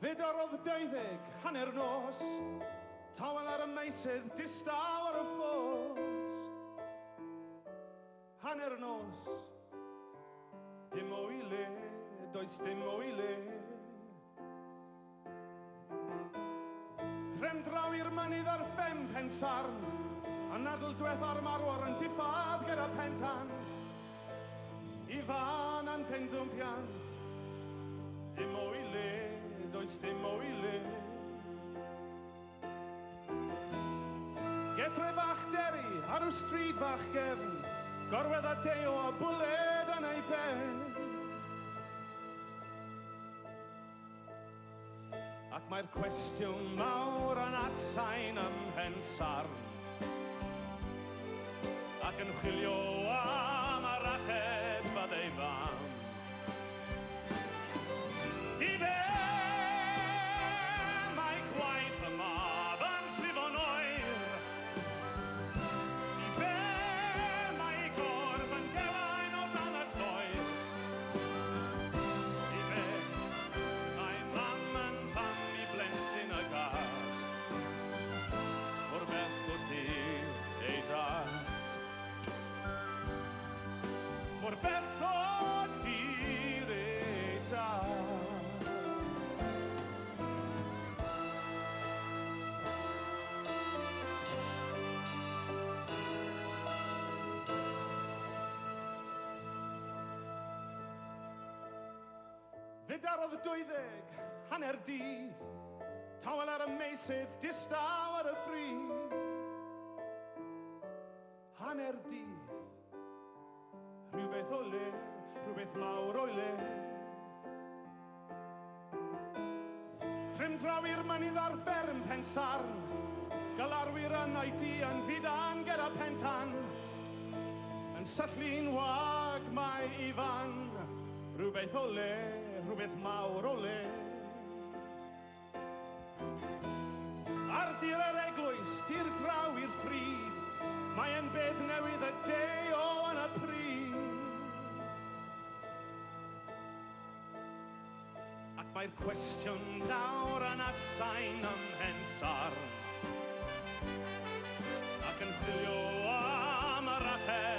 Fedar oedd 12, hanner nos, tawel ar y meisydd, distaw ar y ffos. Hanner nos, dim o i le, does dim o i le. Trem draw i'r mynydd ar ffem Pensarn, a nadl diwetha'r marwar yn diffad gyda pentan. I fan a'n pendwmpian, dim o i le, does dim o i le. Getre fach deri ar yw stryd fach gefn, gorwedd a deo a bwled yn ei ben. Ac mae'r cwestiwn mawr yn atsain ym Mhensarn, ac yn chwilio am yr ateb a ddeifan. I be mae gwaith yma fan llifo'n oer? I be mae gorf yn gelain o dan y lloer? I be mae mam yn fam i blentyn y gad, o'r beth o dir ei dad. O'r beth o dir ei dad. Fedar oedd 12, hanner dydd, tawel ar y meisydd, distaw ar y ffrith. Hanner dydd, rhywbeth o le, rhywbeth mawr o'i le. Trym draw i'r mynydd ar fferm Pensarn, galarwyr yn oedi yn fudan gyda pentan. Yn syllu'n wag mae ifan, rhywbeth o le, rhywbeth mawr o le. Ar dir yr eglwys, tir draw i'r ffridd, mae'n beth newydd y deo yn y pryd. Ac mae'r cwestiwn nawr yn atsain ym Mhensarn, ac yn chwilio am yr ateb